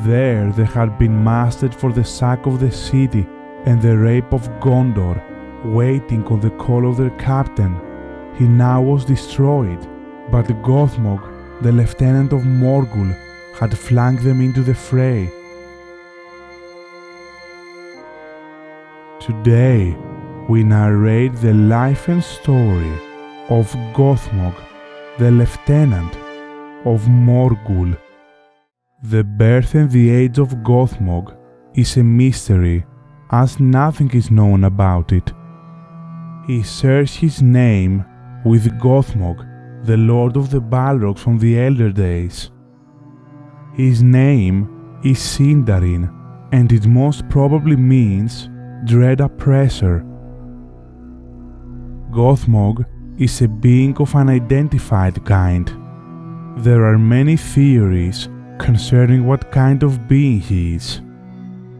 There they had been mastered for the sack of the city and the rape of Gondor, waiting on the call of their captain. He now was destroyed, but Gothmog, the Lieutenant of Morgul, had flanked them into the fray. Today, we narrate the life and story of Gothmog, the Lieutenant of Morgul. The birth and the age of Gothmog is a mystery, as nothing is known about it. He shares his name with Gothmog, the Lord of the Balrogs from the Elder Days. His name is Sindarin, and it most probably means Dread Oppressor. Gothmog is a being of unidentified kind. There are many theories concerning what kind of being he is.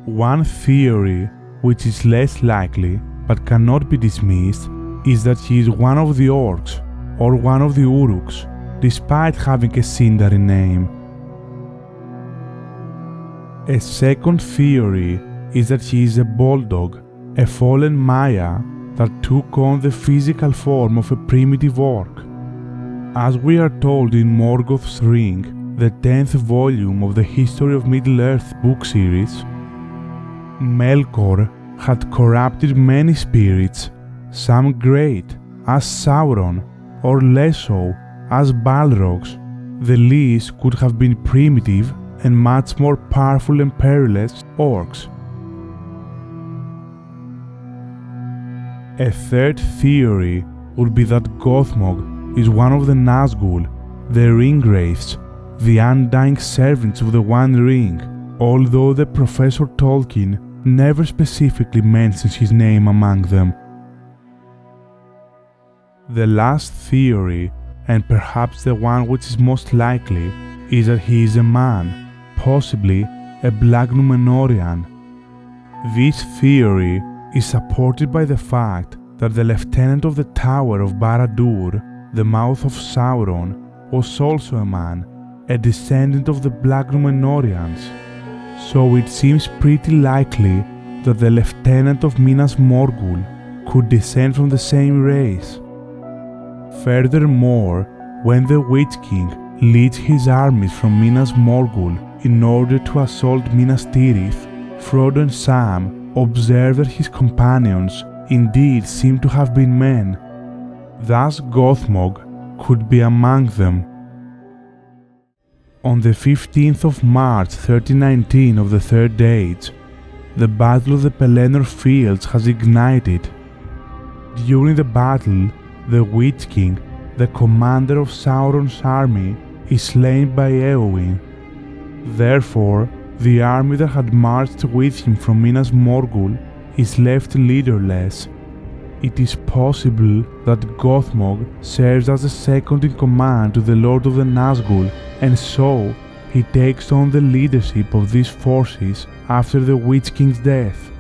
One theory, which is less likely but cannot be dismissed, is that he is one of the orcs or one of the Uruks, despite having a Sindarin name. A second theory is that he is a Boldog, a fallen Maia that took on the physical form of a primitive orc. As we are told in Morgoth's Ring, the 10th volume of the History of Middle-earth book series, Melkor had corrupted many spirits, some great, as Sauron, or less so, as Balrogs. The least could have been primitive and much more powerful and perilous orcs. A third theory would be that Gothmog is one of the Nazgûl, the Ringwraiths, the undying servants of the One Ring, although the Professor Tolkien never specifically mentions his name among them. The last theory, and perhaps the one which is most likely, is that he is a man, possibly a Black Númenórean. This theory is supported by the fact that the Lieutenant of the Tower of Barad-dûr, the mouth of Sauron, was also a man, a descendant of the Black Númenóreans, so it seems pretty likely that the Lieutenant of Minas Morgul could descend from the same race. Furthermore, when the Witch King leads his armies from Minas Morgul in order to assault Minas Tirith, Frodo and Sam observe that his companions indeed seem to have been men. Thus Gothmog could be among them. On the 15th of March 1319 of the Third Age, the Battle of the Pelennor Fields has ignited. During the battle, the Witch King, the commander of Sauron's army, is slain by Éowyn. Therefore, the army that had marched with him from Minas Morgul is left leaderless. It is possible that Gothmog serves as the second in command to the Lord of the Nazgûl, and so he takes on the leadership of these forces after the Witch King's death.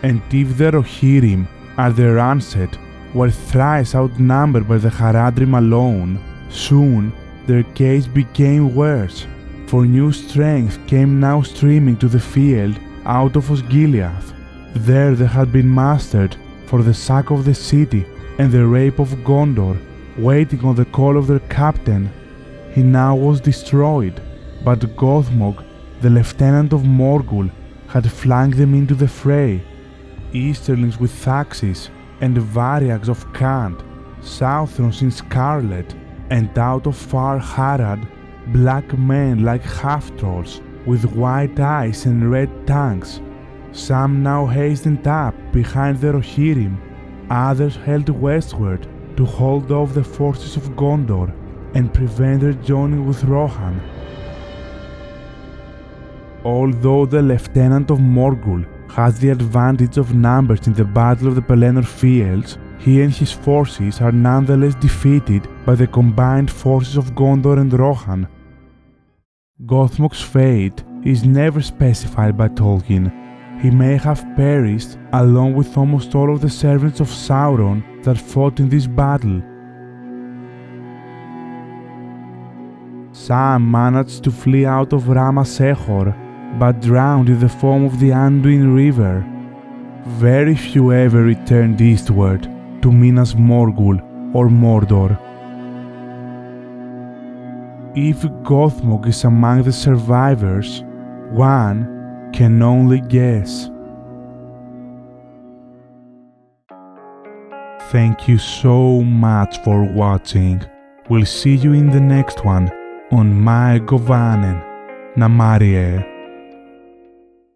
And if the Rohirrim are the Ranset, were thrice outnumbered by the Haradrim alone, soon their case became worse, for new strength came now streaming to the field out of Osgiliath. There they had been mastered for the sack of the city and the rape of Gondor, waiting on the call of their captain. He now was destroyed, but Gothmog, the Lieutenant of Morgul, had flanked them into the fray. Easterlings with axes and Variags of Khand, Southrons in scarlet, and out of far Harad, black men like half-trolls with white eyes and red tongues. Some now hastened up behind the Rohirrim, others held westward to hold off the forces of Gondor and prevent their joining with Rohan. Although the Lieutenant of Morgul has the advantage of numbers in the Battle of the Pelennor Fields, he and his forces are nonetheless defeated by the combined forces of Gondor and Rohan. Gothmog's fate is never specified by Tolkien. He may have perished along with almost all of the servants of Sauron that fought in this battle. Some managed to flee out of Ramashehor, but drowned in the foam of the Anduin River. Very few ever returned eastward to Minas Morgul or Mordor. If Gothmog is among the survivors, one can only guess. Thank you so much for watching. We'll see you in the next one on My Govanen Namarie.